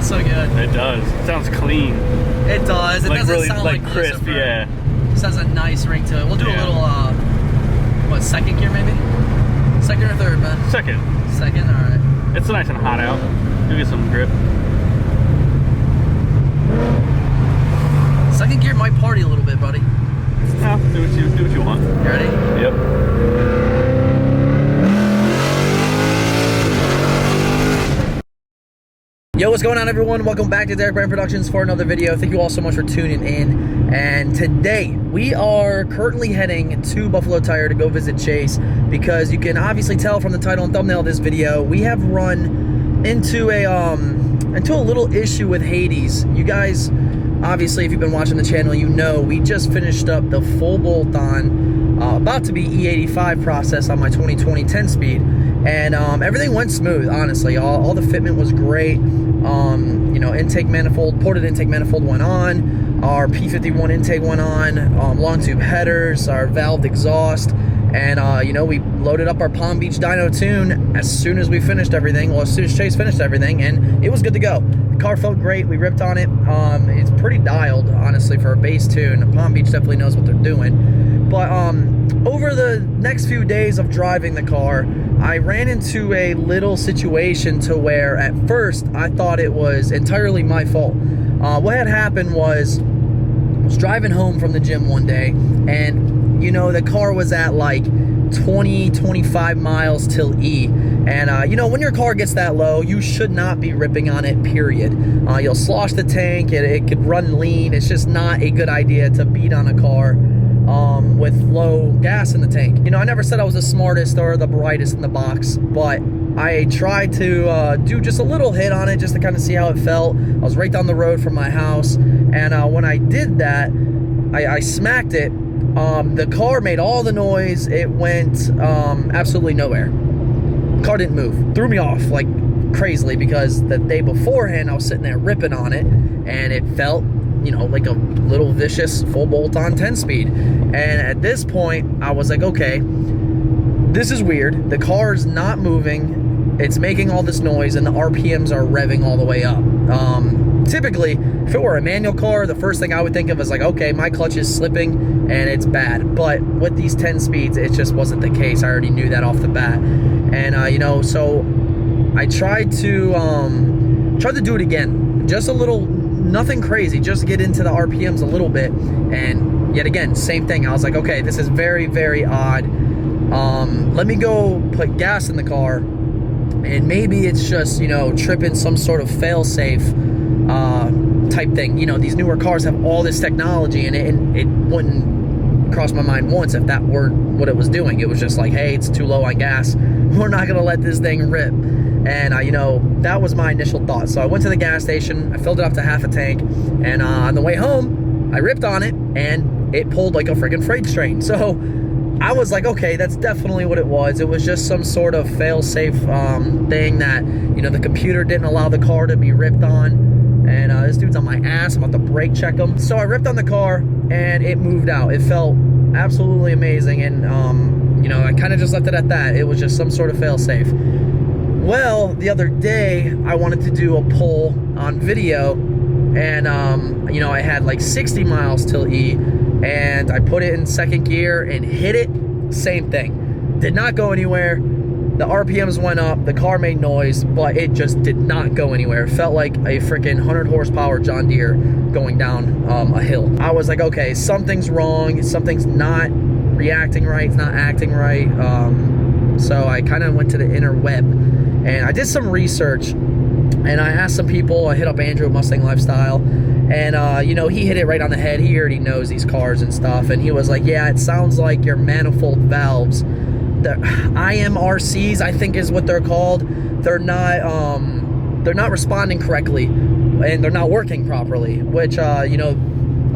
so good. It does. It sounds clean. It does. It like doesn't really, sound like crisp. Lucifer. Yeah. This has a nice ring to it. We'll do a Yeah. little, what, second gear maybe? Second or third, man? Second. Second, all right. It's nice and hot out. You'll get some grip. Second gear might party a little bit, buddy. Yeah, do what you want. You ready? Yep. Yo, what's going on, everyone? Welcome back to DerekBaranProductions for another video. Thank you all so much for tuning in. And today we are currently heading to Buffalo Tire to go visit Chase, because you can obviously tell from the title and thumbnail of this video, we have run into a little issue with Hades. You guys, obviously, if you've been watching the channel, you know we just finished up the full bolt-on, about to be E85 process on my 2020 10-speed. And everything went smooth, honestly. All the fitment was great. You know, intake manifold, ported intake manifold went on. Our P51 intake went on. Longtube headers, our valved exhaust. And, you know, we loaded up our Palm Beach dyno tune as soon as we finished everything. Well, as soon as Chase finished everything, and it was good to go. The car felt great. We ripped on it. It's pretty dialed, honestly, for a base tune. Palm Beach definitely knows what they're doing. But over the next few days of driving the car, I ran into a little situation to where at first I thought it was entirely my fault. What had happened was I was driving home from the gym one day, and you know, the car was at like 20-25 miles till E. And you know, when your car gets that low, you should not be ripping on it, period. You'll slosh the tank, it could run lean. It's just not a good idea to beat on a car with low gas in the tank. You know, I never said I was the smartest or the brightest in the box, but I tried to do just a little hit on it just to kind of see how it felt. I was right down the road from my house, and when I did that, I smacked it. The car made all the noise. It went absolutely nowhere. The car didn't move. Threw me off like crazily, because the day beforehand I was sitting there ripping on it, and it felt, you know, like a little vicious full bolt-on 10-speed. And at this point, I was like, okay, this is weird. The car's not moving. It's making all this noise, and the RPMs are revving all the way up. Typically, if it were a manual car, the first thing I would think of is like, okay, my clutch is slipping and it's bad. But with these 10 speeds, it just wasn't the case. I already knew that off the bat. And, you know, so I tried to do it again. Just a little, nothing crazy, just get into the RPMs a little bit. And yet again, same thing. I was like, okay, this is very, very odd. Let me go put gas in the car, and maybe it's just, you know, tripping some sort of fail-safe type thing. You know, these newer cars have all this technology, and it wouldn't cross my mind once if that weren't what it was doing. It was just like, hey, it's too low on gas. We're not gonna let this thing rip. And you know, that was my initial thought. So I went to the gas station, I filled it up to half a tank, and on the way home, I ripped on it, and it pulled like a freaking freight train. So I was like, okay, that's definitely what it was. It was just some sort of fail-safe thing that, you know, the computer didn't allow the car to be ripped on. And this dude's on my ass. I'm about to brake check him. So I ripped on the car, and it moved out. It felt absolutely amazing. And, you know, I kind of just left it at that. It was just some sort of fail-safe. Well, the other day, I wanted to do a pull on video, and, you know, I had like 60 miles till E, and I put it in second gear and hit it. Same thing. Did not go anywhere. The RPMs went up, the car made noise, but it just did not go anywhere. It felt like a freaking 100 horsepower John Deere going down a hill. I was like, okay, something's wrong. Something's not reacting right. It's not acting right. So I kind of went to the interweb, and I did some research, and I asked some people. I hit up Andrew at Mustang Lifestyle, and you know, he hit it right on the head. He already knows these cars and stuff, and he was like, yeah, it sounds like your manifold valves, the IMRCs, I think is what they're called, they're not responding correctly, and they're not working properly, which you know,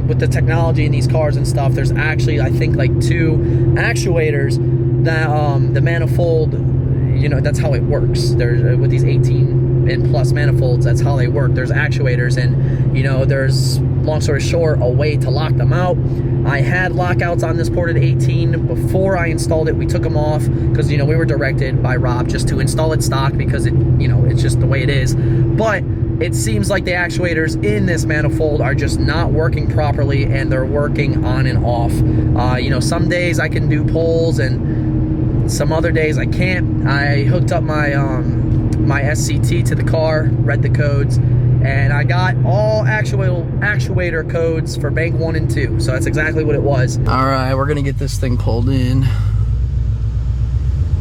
with the technology in these cars and stuff, there's actually, I think, like 2 actuators that the manifold, you know, that's how it works. There's with these 18 and plus manifolds, that's how they work. There's actuators, and you know, there's, long story short, a way to lock them out. I had lockouts on this ported 18 before I installed it. We took them off because, you know, we were directed by Rob just to install it stock, because it, you know, it's just the way it is. But it seems like the actuators in this manifold are just not working properly, and they're working on and off. You know, some days I can do pulls and some other days I can't. I hooked up my my SCT to the car, read the codes, and I got all actuator codes for bank 1 and 2. So that's exactly what it was. All right, we're gonna get this thing pulled in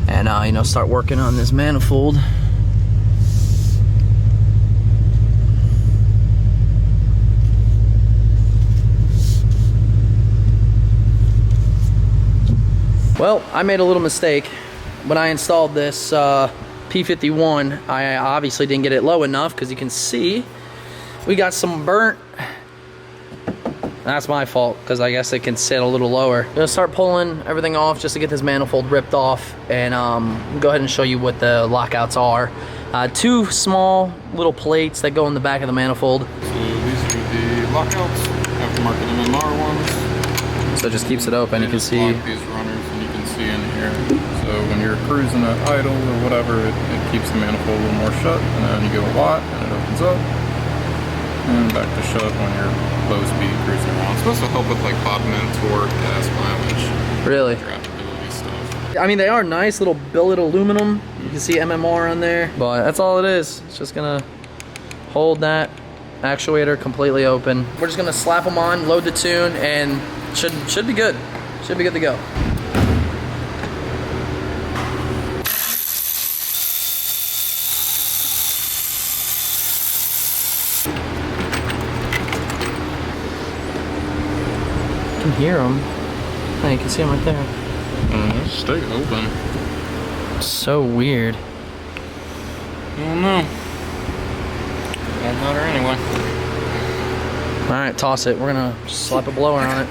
and you know, start working on this manifold. Well, I made a little mistake. When I installed this P51, I obviously didn't get it low enough, because you can see we got some burnt. That's my fault, because I guess it can sit a little lower. I'm gonna start pulling everything off just to get this manifold ripped off, and go ahead and show you what the lockouts are. 2 small little plates that go in the back of the manifold. So these are the lockouts, aftermarket MMR ones. So it just keeps it open. You can see these runners, and you can see in here. So when you're cruising at idle or whatever, it keeps the manifold a little more shut, and then you go a WOT and it opens up, and back to shut when you're low speed cruising around. It's supposed to help with like bottom end torque, gas mileage, really draftability stuff. I mean, they are nice little billet aluminum. You can see MMR on there, but that's all it is. It's just gonna hold that actuator completely open. We're just gonna slap them on, load the tune, and should be good. Should be good to go. You can hear them. Oh, you can see them right there. Stay open. So weird. I don't know. Won't matter anyway. All right, toss it. We're gonna slap a blower on it.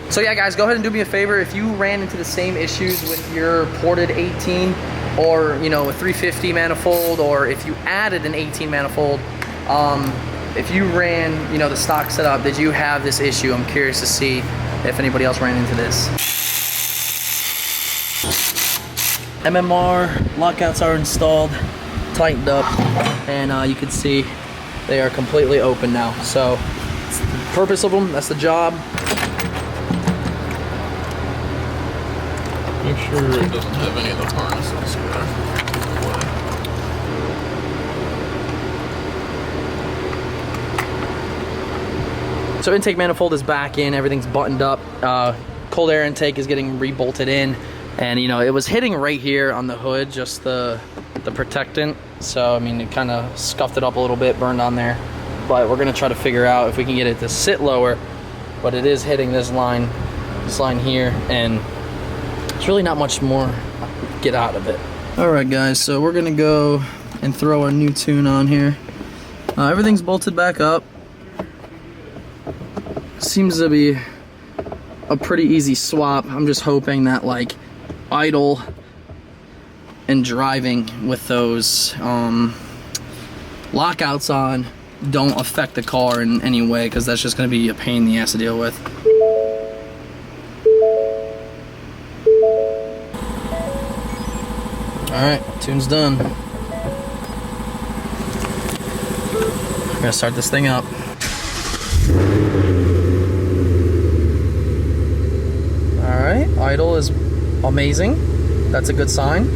So yeah, guys, go ahead and do me a favor. If you ran into the same issues with your ported 18, or you know, a 350 manifold, or if you added an 18 manifold, if you ran, you know, the stock setup, did you have this issue? I'm curious to see if anybody else ran into this. MMR lockouts are installed, tightened up, and you can see they are completely open now. So it's the purpose of them, that's the job. Make sure it doesn't have any of the harnesses here. So intake manifold is back in, everything's buttoned up. Cold air intake is getting rebolted in, and you know, it was hitting right here on the hood, just the protectant. So I mean, it kind of scuffed it up a little bit, burned on there. But we're gonna try to figure out if we can get it to sit lower. But it is hitting this line here, and there's really not much more get out of it. All right, guys, so we're gonna go and throw our new tune on here. Everything's bolted back up. Seems to be a pretty easy swap. I'm just hoping that like idle and driving with those lockouts on don't affect the car in any way, because that's just gonna be a pain in the ass to deal with. Alright, tune's done. We're gonna start this thing up. Alright, idle is amazing. That's a good sign.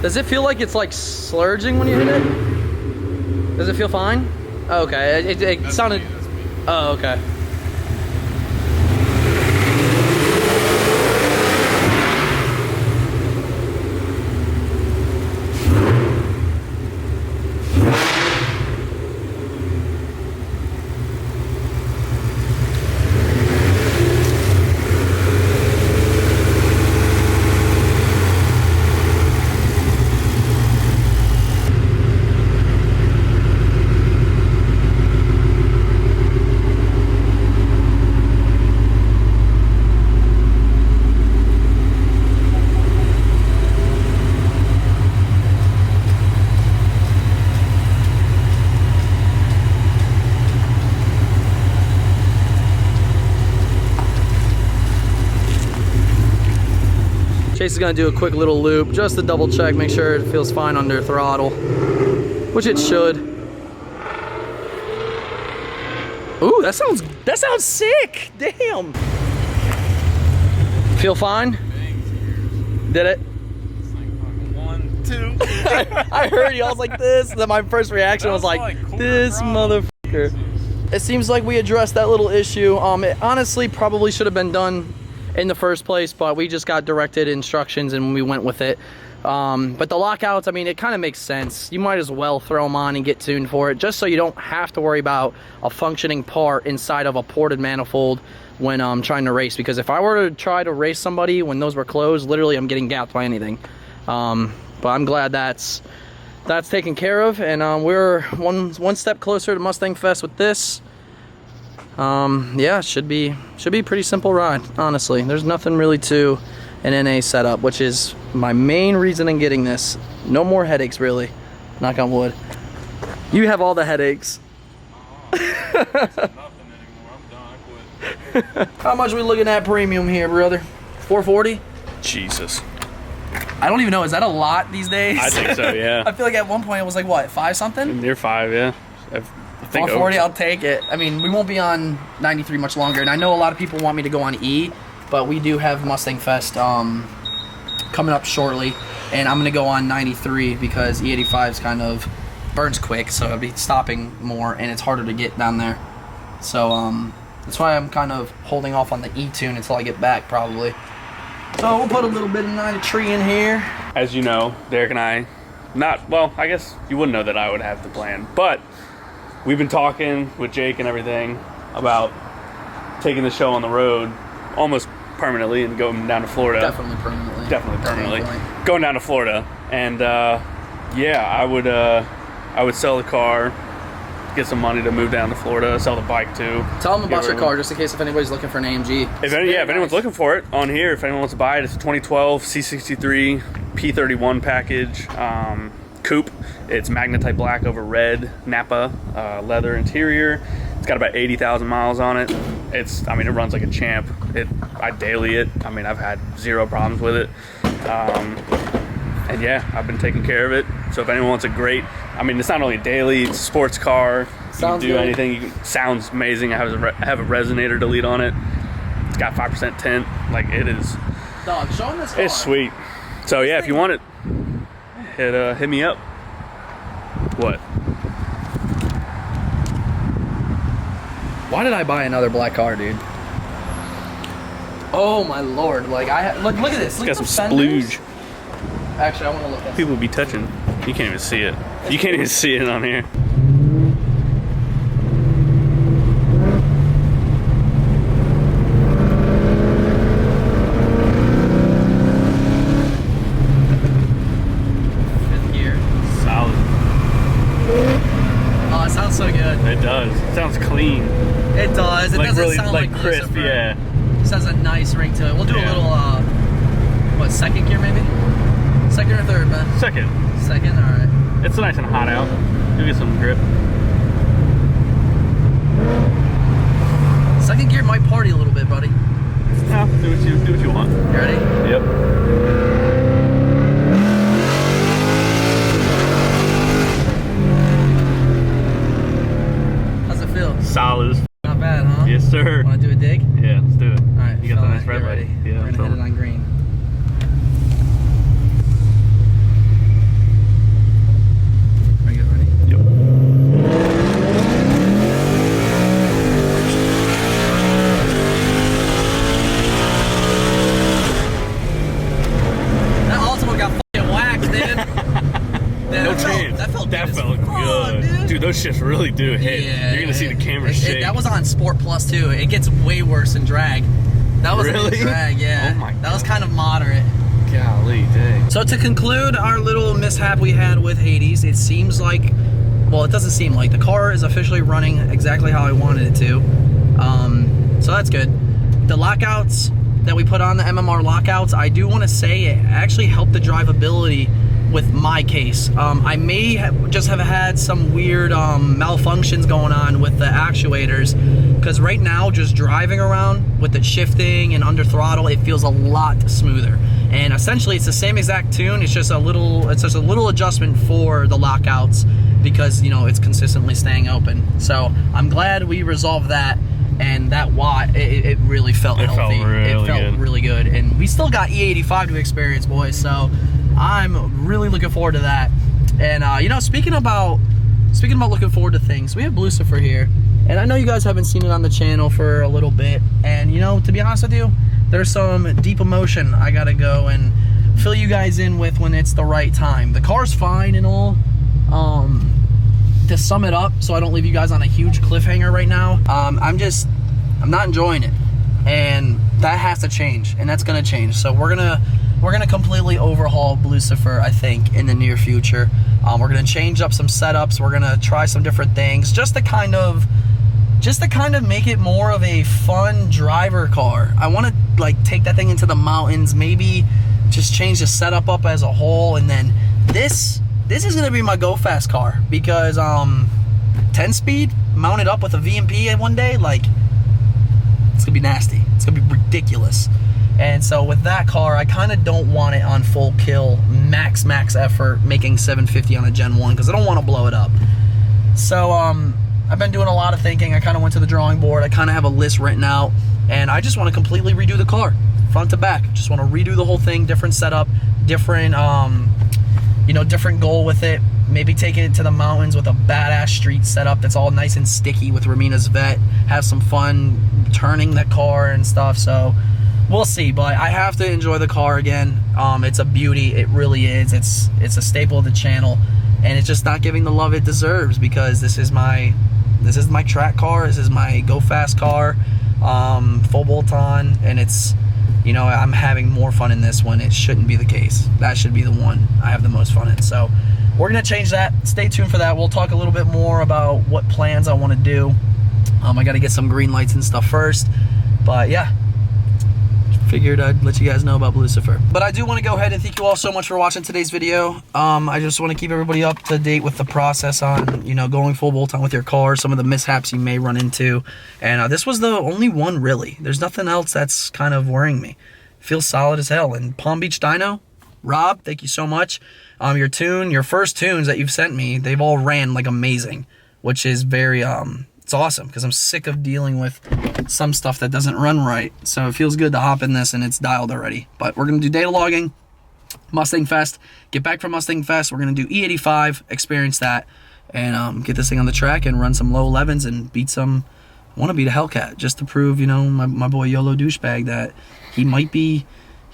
Does it feel like it's like slurging when you hit it? Does it feel fine? Oh, okay, it sounded... Me. Oh, okay. Chase is gonna do a quick little loop just to double check, make sure it feels fine under throttle, which it should. Ooh, that sounds sick. Damn. Feel fine? Did it? One, two. I heard you. I was like this. Then my first reaction was like, this motherfucker. It seems like we addressed that little issue. It honestly probably should have been done in the first place, but we just got directed instructions and we went with it. But the lockouts, I mean, it kind of makes sense. You might as well throw them on and get tuned for it, just so you don't have to worry about a functioning part inside of a ported manifold when trying to race. Because if I were to try to race somebody when those were closed, literally I'm getting gapped by anything. But I'm glad that's taken care of, and we're one step closer to Mustang Fest with this. Yeah, should be pretty simple ride, honestly. There's nothing really to an NA setup, which is my main reason in getting this. No more headaches, really. Knock on wood. You have all the headaches. How much are we looking at premium here, brother? 440? Jesus. I don't even know. Is that a lot these days? I think so, yeah. I feel like at one point it was like, what, 5 something? Near 5, yeah. I think 440, I'll take it. I mean, we won't be on 93 much longer, and I know a lot of people want me to go on E, but we do have Mustang Fest coming up shortly, and I'm going to go on 93 because E85's kind of burns quick, so I'll be stopping more, and it's harder to get down there. So that's why I'm kind of holding off on the E-tune until I get back, probably. So we'll put a little bit of 93 in here. As you know, Derek and I, well, I guess you wouldn't know that I would have the plan, but we've been talking with Jake and everything about taking the show on the road almost permanently and going down to Florida. Definitely permanently. Definitely permanently. Going down to Florida. And yeah, I would sell the car, get some money to move down to Florida, sell the bike too. Tell them about your car, just in case if anybody's looking for an AMG. If anyone's looking for it on here, if anyone wants to buy it, it's a 2012 C63 P31 package coupe. It's magnetite black over red Napa leather interior. It's got about 80,000 miles on it. I mean, it runs like a champ. I daily it. I mean, I've had zero problems with it. And yeah, I've been taking care of it. So if anyone wants a great, I mean, it's not only a daily, it's a sports car. Sounds you can do good. anything. Sounds amazing. I have a resonator delete on it. It's got 5% tint. Like, it is. Dog, show them this car. It's sweet. So yeah, if you want it, hit me up. What? Why did I buy another black car, dude? Oh my lord! Like look at this. Look Got at some those fenders. splooge. Actually, I want to look at this. People be touching. You can't even see it. You can't even see it on here. Fifth gear. Solid. Oh, it sounds so good. It does. It sounds clean. It does. It Like doesn't really, sound like crisp. Lucifer. Yeah. It just has a nice ring to it. We'll do a Yeah. little, what, second gear maybe? Second or third, man? Second. Second, all right. It's nice and hot out. You'll get some grip. Second gear might party a little bit, buddy. Yeah, do what you want. You ready? Yep. How's it feel? Solid as Not bad, huh? Yes, sir. Want to do a dig? Yeah, let's do it. All right. You got the fella, nice red get light. ready. Yeah, We're gonna hit it on green. Are you ready? Yep. That Ultima got fucking whacked, dude. No chance. That felt That good as felt fuck, good. Dude, those shits really do hit. Yeah, You're gonna see the camera it, shake. that was on Sport Plus too. It gets way worse in drag. That was Really? in drag, yeah. Oh my That was God. kind of moderate. Golly, dang. So to conclude our little mishap we had with Hades, it seems like, well, it doesn't seem like, the car is officially running exactly how I wanted it to. So that's good. The lockouts that we put on, the MMR lockouts, I do want to say it actually helped the drivability with my case. I may just have had some weird malfunctions going on with the actuators, because right now just driving around with it shifting and under throttle, it feels a lot smoother. And essentially it's the same exact tune, it's just a little adjustment for the lockouts because, you know, it's consistently staying open. So I'm glad we resolved that, and that WOT, it really felt healthy. It felt really good. And we still got E85 to experience, boys, so I'm really looking forward to that. And you know, speaking about looking forward to things, we have Lucifer here, and I know you guys haven't seen it on the channel for a little bit, and you know, to be honest with you, there's some deep emotion I gotta go and fill you guys in with when it's the right time. The car's fine and all. To sum it up, so I don't leave you guys on a huge cliffhanger right now, I'm not enjoying it, and that has to change, and that's gonna change. So we're gonna completely overhaul Lucifer, I think, in the near future. We're gonna change up some setups. We're gonna try some different things, just to kind of make it more of a fun driver car. I want to like take that thing into the mountains, maybe just change the setup up as a whole, and then this is gonna be my go fast car, because 10 speed mounted up with a VMP in one day, like, it's gonna be nasty. It's gonna be ridiculous. And so with that car, I kind of don't want it on full kill, max effort, making 750 on a Gen 1, because I don't want to blow it up. So I've been doing a lot of thinking. I kind of went to the drawing board. I kind of have a list written out, and I just want to completely redo the car, front to back. Just want to redo the whole thing, different setup, different, you know, different goal with it. Maybe taking it to the mountains with a badass street setup that's all nice and sticky with Ramina's Vet. Have some fun turning the car and stuff. So we'll see, but I have to enjoy the car again. It's a beauty, it really is. It's a staple of the channel, and it's just not giving the love it deserves, because this is my track car, this is my go fast car, full bolt on, and it's, you know, I'm having more fun in this one. It shouldn't be the case. That should be the one I have the most fun in. So we're gonna change that. Stay tuned for that. We'll talk a little bit more about what plans I want to do. I got to get some green lights and stuff first, but yeah, figured I'd let you guys know about Lucifer. But I do want to go ahead and thank you all so much for watching today's video. I just want to keep everybody up to date with the process on, you know, going full bolt on with your car, some of the mishaps you may run into. And this was the only one, really. There's nothing else that's kind of worrying me. Feels solid as hell. And Palm Beach Dyno, Rob, thank you so much. Your first tunes that you've sent me, they've all ran like amazing, which is very, it's awesome, because I'm sick of dealing with some stuff that doesn't run right. So it feels good to hop in this and it's dialed already. But we're going to do data logging, Mustang Fest, get back from Mustang Fest. We're going to do E85, experience that, and get this thing on the track and run some low 11s and beat some, I want to beat a Hellcat, just to prove, you know, my boy YOLO douchebag that he might be,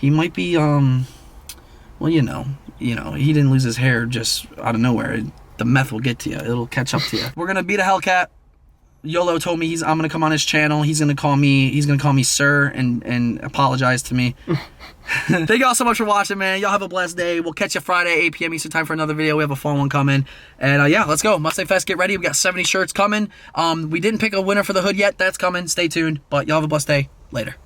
well, you know, he didn't lose his hair just out of nowhere. The meth will get to you. It'll catch up to you. We're going to beat a Hellcat. YOLO told me I'm gonna come on his channel. He's gonna call me sir and apologize to me. Thank you all so much for watching, man. Y'all have a blessed day. We'll catch you Friday, 8 p.m. Eastern time for another video. We have a fun one coming. And yeah, let's go. Mustang Fest, get ready. We got 70 shirts coming. We didn't pick a winner for the hood yet. That's coming. Stay tuned. But y'all have a blessed day. Later.